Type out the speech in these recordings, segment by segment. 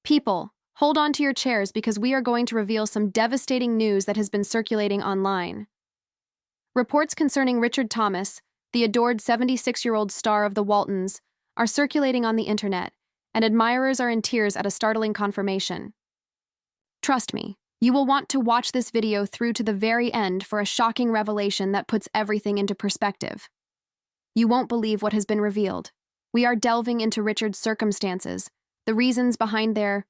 People, hold on to your chairs because we are going to reveal some devastating news that has been circulating online. Reports concerning Richard Thomas, the adored 76-year-old star of the Waltons, are circulating on the internet, and admirers are in tears at a startling confirmation. Trust me, you will want to watch this video through to the very end for a shocking revelation that puts everything into perspective. You won't believe what has been revealed. We are delving into Richard's circumstances, the reasons behind their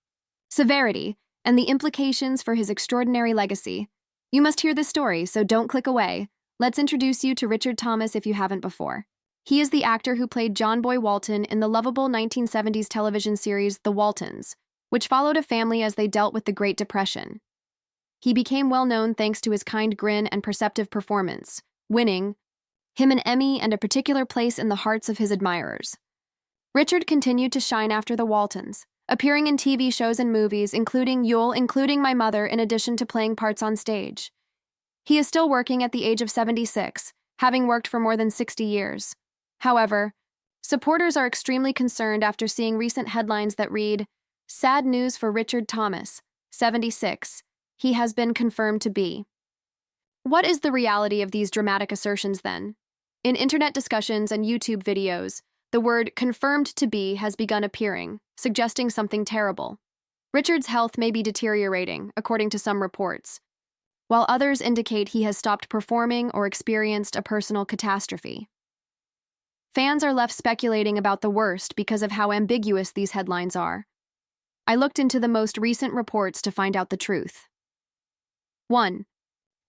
severity, and the implications for his extraordinary legacy. You must hear this story, so don't click away. Let's introduce you to Richard Thomas if you haven't before. He is the actor who played John Boy Walton in the lovable 1970s television series The Waltons, which followed a family as they dealt with the Great Depression. He became well known thanks to his kind grin and perceptive performance, winning him an Emmy and a particular place in the hearts of his admirers. Richard continued to shine after The Waltons, appearing in TV shows and movies, including My Mother, in addition to playing parts on stage. He is still working at the age of 76, having worked for more than 60 years. However, supporters are extremely concerned after seeing recent headlines that read, "Sad news for Richard Thomas, 76. He has been confirmed to be." What is the reality of these dramatic assertions then? In internet discussions and YouTube videos, the word confirmed to be has begun appearing, suggesting something terrible. Richard's health may be deteriorating, according to some reports, while others indicate he has stopped performing or experienced a personal catastrophe. Fans are left speculating about the worst because of how ambiguous these headlines are. I looked into the most recent reports to find out the truth. 1.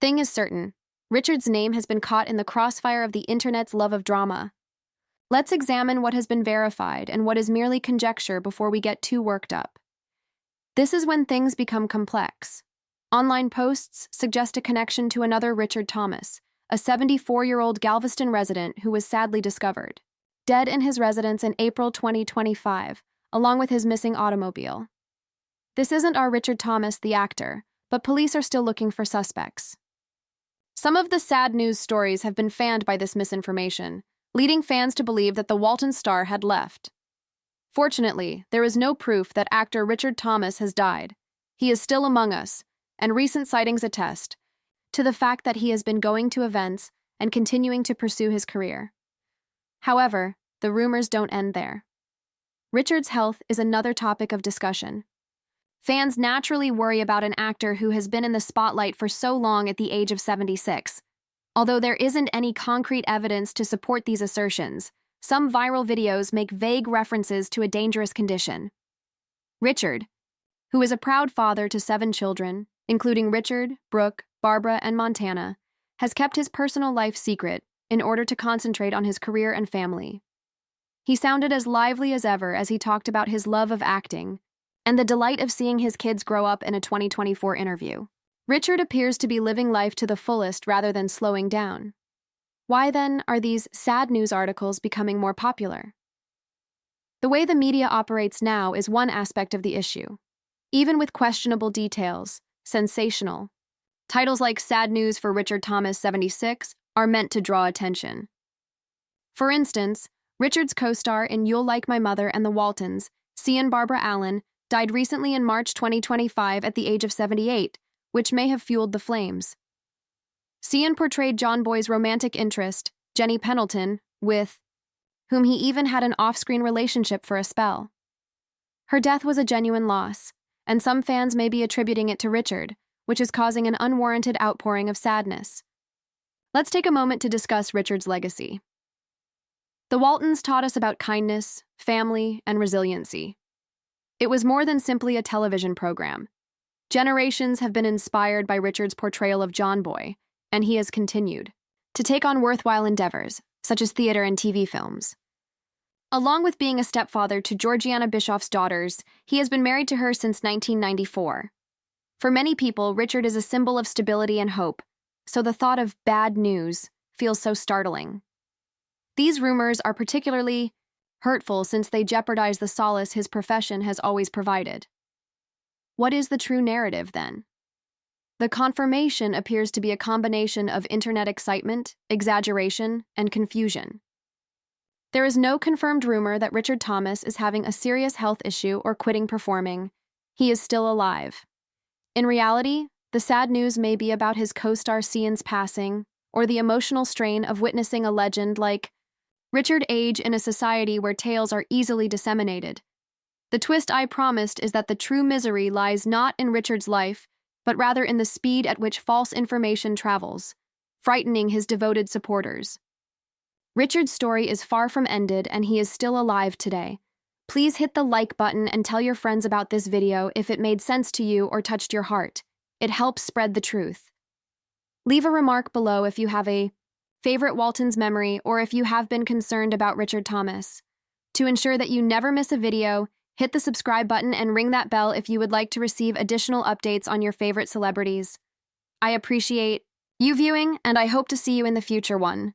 Thing is certain, Richard's name has been caught in the crossfire of the internet's love of drama. Let's examine what has been verified and what is merely conjecture before we get too worked up. This is when things become complex. Online posts suggest a connection to another Richard Thomas, a 74-year-old Galveston resident who was sadly discovered dead in his residence in April 2025, along with his missing automobile. This isn't our Richard Thomas, the actor, but police are still looking for suspects. Some of the sad news stories have been fanned by this misinformation, leading fans to believe that the Walton star had left. Fortunately, there is no proof that actor Richard Thomas has died. He is still among us, and recent sightings attest to the fact that he has been going to events and continuing to pursue his career. However, the rumors don't end there. Richard's health is another topic of discussion. Fans naturally worry about an actor who has been in the spotlight for so long at the age of 76. Although there isn't any concrete evidence to support these assertions, some viral videos make vague references to a dangerous condition. Richard, who is a proud father to 7 children, including Richard, Brooke, Barbara, and Montana, has kept his personal life secret in order to concentrate on his career and family. He sounded as lively as ever as he talked about his love of acting and the delight of seeing his kids grow up in a 2024 interview. Richard appears to be living life to the fullest rather than slowing down. Why, then, are these sad news articles becoming more popular? The way the media operates now is one aspect of the issue. Even with questionable details, sensational titles like "Sad News for Richard Thomas, 76" are meant to draw attention. For instance, Richard's co-star in My Mother and The Waltons, Cian Barbara Allen, died recently in March 2025 at the age of 78, which may have fueled the flames. Cian portrayed John Boy's romantic interest, Jenny Pendleton, with whom he even had an off-screen relationship for a spell. Her death was a genuine loss, and some fans may be attributing it to Richard, which is causing an unwarranted outpouring of sadness. Let's take a moment to discuss Richard's legacy. The Waltons taught us about kindness, family, and resiliency. It was more than simply a television program. Generations have been inspired by Richard's portrayal of John Boy, and he has continued to take on worthwhile endeavors, such as theater and TV films. Along with being a stepfather to Georgiana Bischoff's daughters, he has been married to her since 1994. For many people, Richard is a symbol of stability and hope, so the thought of bad news feels so startling. These rumors are particularly hurtful since they jeopardize the solace his profession has always provided. What is the true narrative, then? The confirmation appears to be a combination of internet excitement, exaggeration, and confusion. There is no confirmed rumor that Richard Thomas is having a serious health issue or quitting performing, he is still alive. In reality, the sad news may be about his co-star Cian's passing, or the emotional strain of witnessing a legend like Richard age in a society where tales are easily disseminated. The twist I promised is that the true misery lies not in Richard's life, but rather in the speed at which false information travels, frightening his devoted supporters. Richard's story is far from ended, and he is still alive today. Please hit the like button and tell your friends about this video if it made sense to you or touched your heart. It helps spread the truth. Leave a remark below if you have a favorite Waltons memory or if you have been concerned about Richard Thomas. To ensure that you never miss a video, hit the subscribe button and ring that bell if you would like to receive additional updates on your favorite celebrities. I appreciate you viewing, and I hope to see you in the future one.